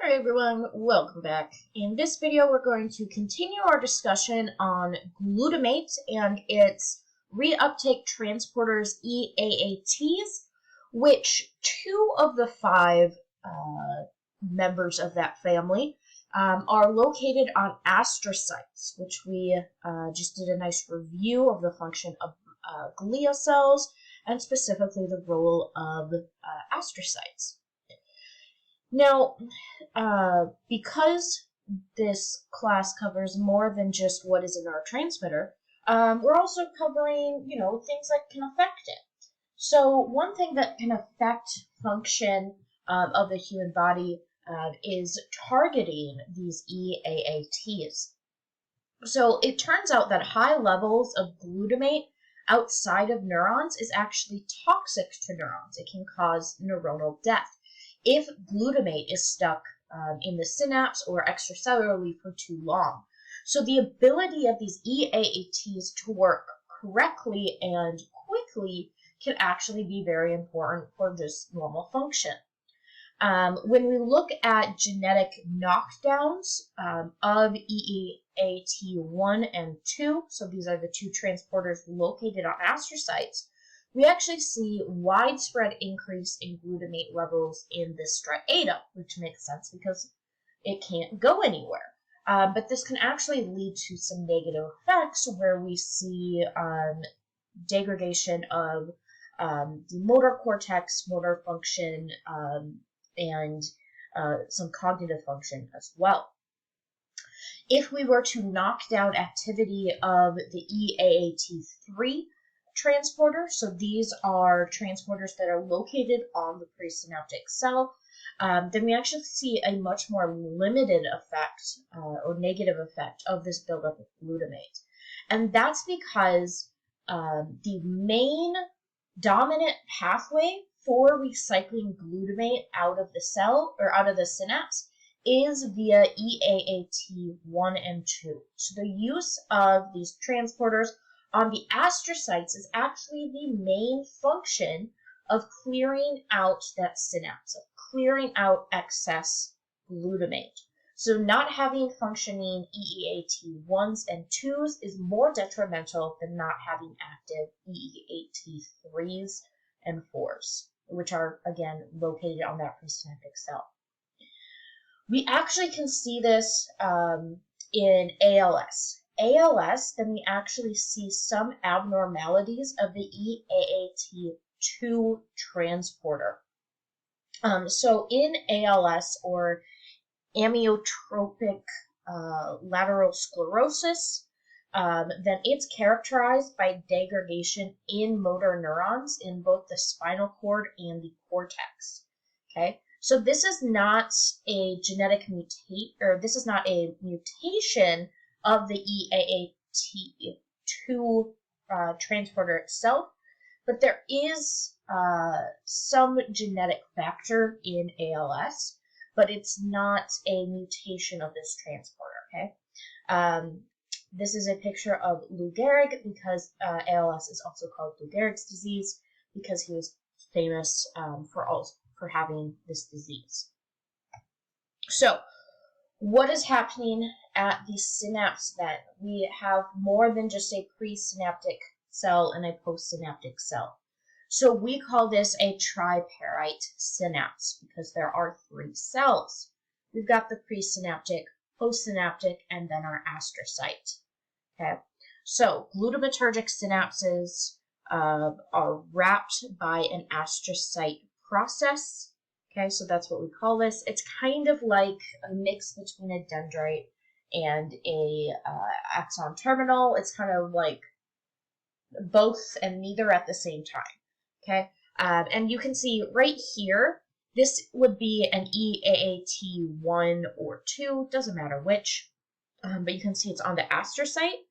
Alright everyone, welcome back. In this video we're going to continue our discussion on glutamate and its reuptake transporters EAATs, which 2 of the 5 members of that family are located on astrocytes, which we just did a nice review of the function of glial cells and specifically the role of astrocytes. Now, because this class covers more than just what is a neurotransmitter, we're also covering, things that can affect it. So one thing that can affect function of the human body is targeting these EAATs. So it turns out that high levels of glutamate outside of neurons is actually toxic to neurons. It can cause neuronal death if glutamate is stuck in the synapse or extracellularly for too long. So the ability of these EAATs to work correctly and quickly can actually be very important for just normal function. When we look at genetic knockdowns of EAAT1 and 2, so these are the 2 transporters located on astrocytes, we actually see widespread increase in glutamate levels in the striatum, which makes sense because it can't go anywhere. But this can actually lead to some negative effects where we see degradation of the motor cortex, motor function, and some cognitive function as well. If we were to knock down activity of the EAAT3 transporter, so these are transporters that are located on the presynaptic cell, then we actually see a much more limited effect or negative effect of this buildup of glutamate. And that's because the main dominant pathway for recycling glutamate out of the cell or out of the synapse is via EAAT1 and 2. So the use of these transporters on the astrocytes is actually the main function of clearing out that synapse, of clearing out excess glutamate. So not having functioning EAAT1s and 2s is more detrimental than not having active EAAT3s and 4s, which are, again, located on that presynaptic cell. We actually can see this in ALS. Then we actually see some abnormalities of the EAAT2 transporter. So in ALS, or amyotrophic lateral sclerosis, then it's characterized by degradation in motor neurons in both the spinal cord and the cortex. Okay, so this is not a genetic this is not a mutation of the EAAT2 transporter itself, but there is some genetic factor in ALS, but it's not a mutation of this transporter, okay? This is a picture of Lou Gehrig because ALS is also called Lou Gehrig's disease because he was famous for having this disease. So, what is happening at the synapse then? We have more than just a presynaptic cell and a postsynaptic cell. So we call this a tripartite synapse because there are 3 cells. We've got the presynaptic, postsynaptic, and then our astrocyte. Okay, so glutamatergic synapses are wrapped by an astrocyte process. Okay, so that's what we call this. It's kind of like a mix between a dendrite and a axon terminal. It's kind of like both and neither at the same time. Okay, and you can see right here, this would be an EAAT1 or 2, doesn't matter which, but you can see it's on the astrocyte.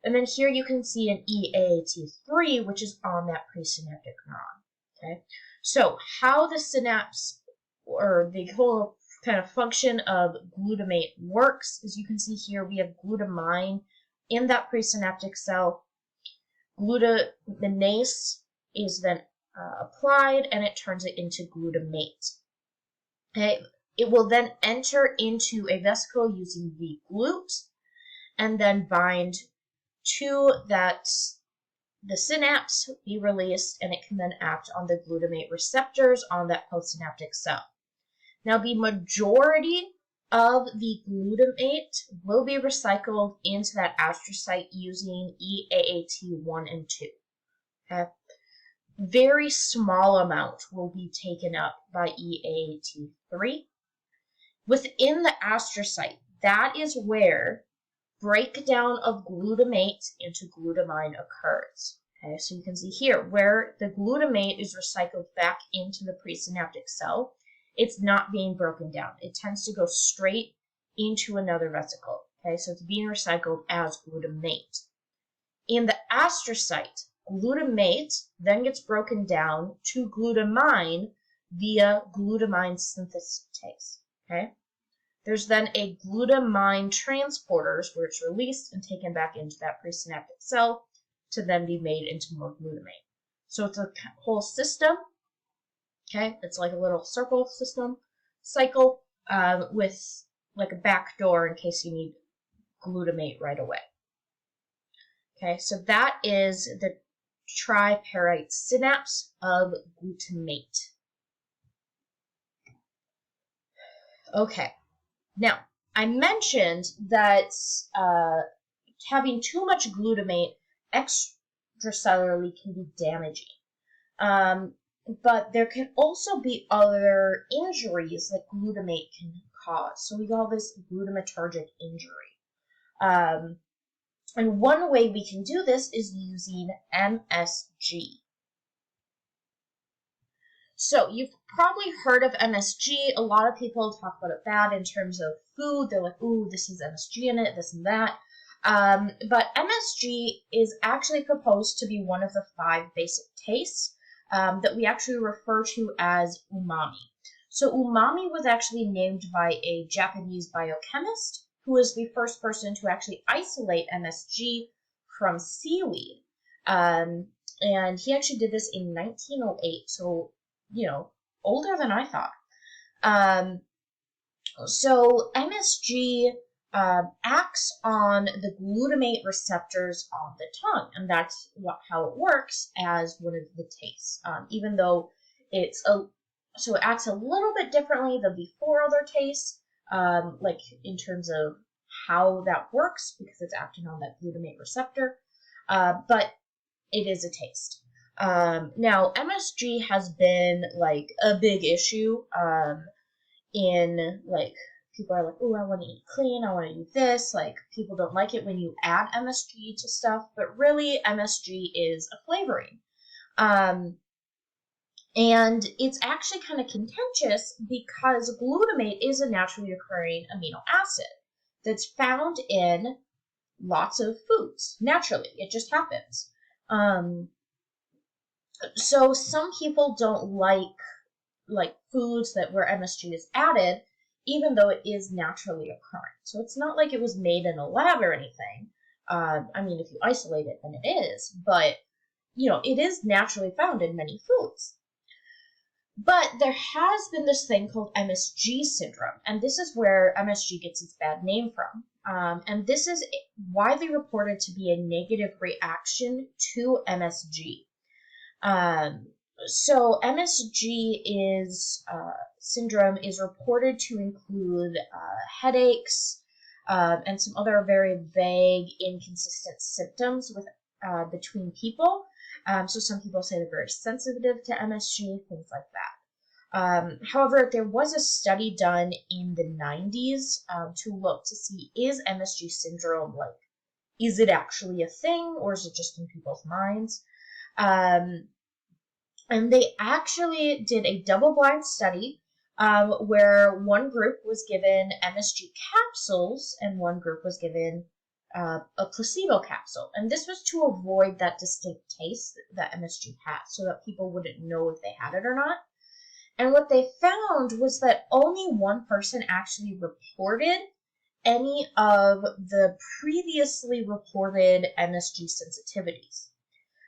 And then here you can see an EAAT3, which is on that presynaptic neuron. Okay, so how the synapse or the whole kind of function of glutamate works is you can see here we have glutamine in that presynaptic cell. Glutaminase is then applied and it turns it into glutamate. Okay, It will then enter into a vesicle using the GLUT and then bind to that, the synapse, be released, and it can then act on the glutamate receptors on that postsynaptic cell. Now, the majority of the glutamate will be recycled into that astrocyte using EAAT1 and 2. Okay? Very small amount will be taken up by EAAT3. Within the astrocyte, that is where breakdown of glutamate into glutamine occurs. Okay, so you can see here where the glutamate is recycled back into the presynaptic cell, it's not being broken down. It tends to go straight into another vesicle. Okay, so it's being recycled as glutamate. In the astrocyte, glutamate then gets broken down to glutamine via glutamine synthetase. Okay? There's then a glutamine transporters where it's released and taken back into that presynaptic cell to then be made into more glutamate. So it's a whole system. Okay, it's like a little circle system, cycle, with like a back door in case you need glutamate right away. Okay, so that is the tripartite synapse of glutamate. Okay, now I mentioned that having too much glutamate extracellularly can be damaging. But there can also be other injuries that glutamate can cause. So we call this glutamatergic injury. And one way we can do this is using MSG. So you've probably heard of MSG. A lot of people talk about it bad in terms of food. They're like, ooh, this is MSG in it, this and that. But MSG is actually proposed to be one of the 5 basic tastes that we actually refer to as umami. So umami was actually named by a Japanese biochemist who was the first person to actually isolate MSG from seaweed. And he actually did this in 1908, so, older than I thought. So MSG acts on the glutamate receptors on the tongue, and that's how it works as one of the tastes. Even though it acts a little bit differently than the 4 other tastes, like in terms of how that works, because it's acting on that glutamate receptor, but it is a taste. Now, MSG has been like a big issue in like, people are like, oh, I want to eat clean, I want to do this. Like, people don't like it when you add MSG to stuff, but really MSG is a flavoring. And it's actually kind of contentious because glutamate is a naturally occurring amino acid that's found in lots of foods. Naturally, it just happens. So some people don't like foods where MSG is added, even though it is naturally occurring. So it's not like it was made in a lab or anything. I mean, if you isolate it, then it is. But, it is naturally found in many foods. But there has been this thing called MSG syndrome, and this is where MSG gets its bad name from. And this is widely reported to be a negative reaction to MSG. So MSG syndrome is reported to include headaches and some other very vague, inconsistent symptoms between people. So some people say they're very sensitive to MSG, things like that. However, there was a study done in the 90s to look to see, is MSG syndrome, is it actually a thing, or is it just in people's minds? And they actually did a double-blind study where one group was given MSG capsules and one group was given a placebo capsule. And this was to avoid that distinct taste that MSG has, so that people wouldn't know if they had it or not. And what they found was that only one person actually reported any of the previously reported MSG sensitivities.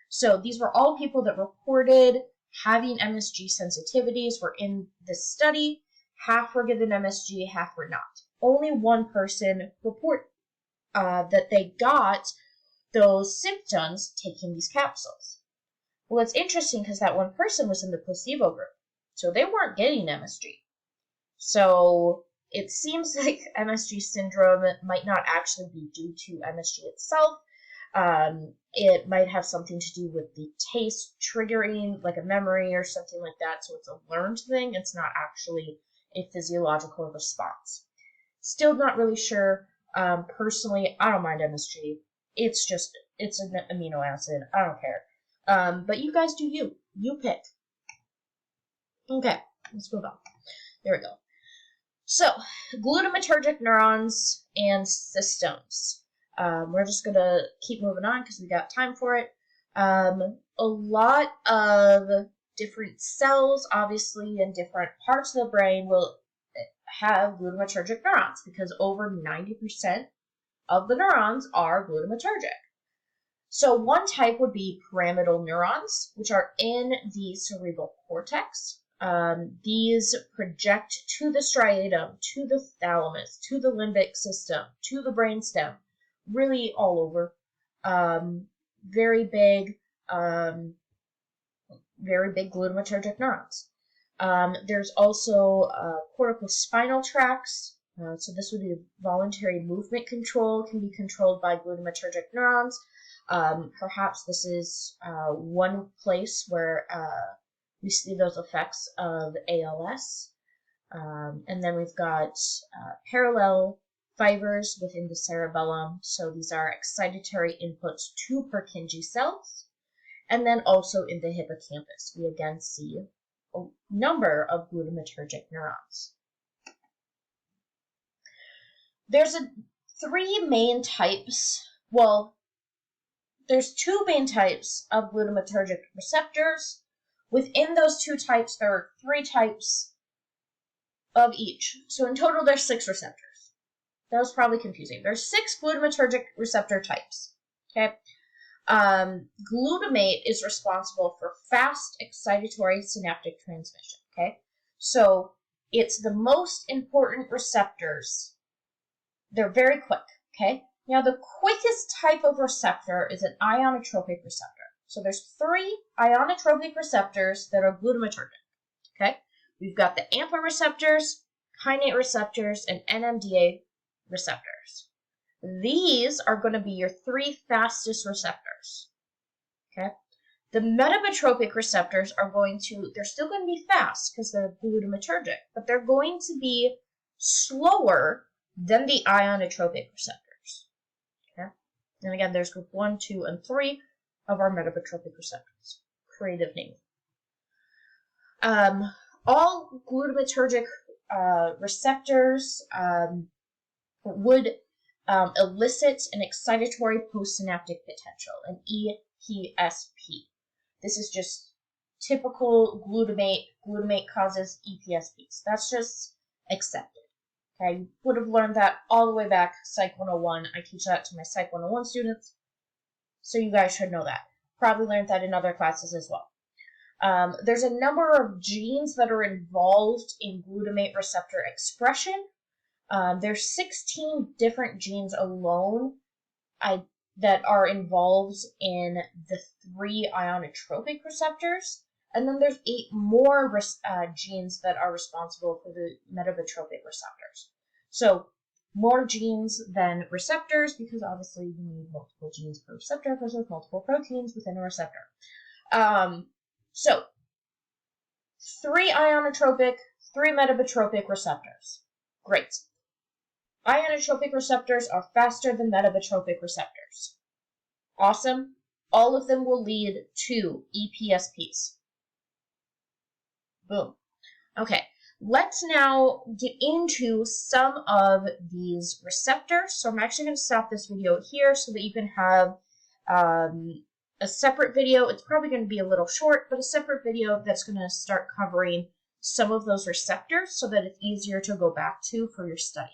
So these were all people that reported having MSG sensitivities were in this study. half were given MSG, half were not. Only one person reported that they got those symptoms taking these capsules. Well, it's interesting because that one person was in the placebo group, so they weren't getting MSG. So it seems like MSG syndrome might not actually be due to MSG itself. It might have something to do with the taste triggering, like a memory or something like that. So it's a learned thing. It's not actually a physiological response. Still not really sure. Personally, I don't mind MSG. It's an amino acid. I don't care. But you guys do you. You pick. Okay, let's move on. There we go. So, glutamatergic neurons and systems. We're just going to keep moving on because we got time for it. A lot of different cells, obviously, in different parts of the brain will have glutamatergic neurons because over 90% of the neurons are glutamatergic. So one type would be pyramidal neurons, which are in the cerebral cortex. These project to the striatum, to the thalamus, to the limbic system, to the brainstem, really all over. Very big glutamatergic neurons. There's also corticospinal tracts. So this would be voluntary movement control, can be controlled by glutamatergic neurons. Perhaps this is one place where we see those effects of ALS. And then we've got parallel fibers within the cerebellum. So these are excitatory inputs to Purkinje cells. And then also in the hippocampus, we again see a number of glutamatergic neurons. There's three main types. Well, there's two main types of glutamatergic receptors. Within those two types, there are three types of each. So in total, there's 6 receptors. That was probably confusing. There's 6 glutamatergic receptor types. Okay. Glutamate is responsible for fast excitatory synaptic transmission. Okay. So it's the most important receptors. They're very quick. Okay. Now the quickest type of receptor is an ionotropic receptor. So there's 3 ionotropic receptors that are glutamatergic. Okay. We've got the AMPA receptors, kainate receptors, and NMDA receptors. These are going to be your 3 fastest receptors. Okay. The metabotropic receptors they're still going to be fast because they're glutamatergic, but they're going to be slower than the ionotropic receptors. Okay. And again, there's group 1, 2, and 3 of our metabotropic receptors. Creative name. All glutamatergic receptors would elicit an excitatory postsynaptic potential, an EPSP. This is just typical glutamate. Glutamate causes EPSPs. That's just accepted. Okay, you would have learned that all the way back, Psych 101. I teach that to my Psych 101 students, so you guys should know that. Probably learned that in other classes as well. There's a number of genes that are involved in glutamate receptor expression. There's 16 different genes alone that are involved in the 3 ionotropic receptors. And then there's 8 more genes that are responsible for the metabotropic receptors. So more genes than receptors, because obviously you need multiple genes per receptor because there's multiple proteins within a receptor. So 3 ionotropic, 3 metabotropic receptors. Great. Ionotropic receptors are faster than metabotropic receptors. Awesome. All of them will lead to EPSPs. Boom. Okay, let's now get into some of these receptors. So I'm actually going to stop this video here so that you can have a separate video. It's probably going to be a little short, but a separate video that's going to start covering some of those receptors so that it's easier to go back to for your study.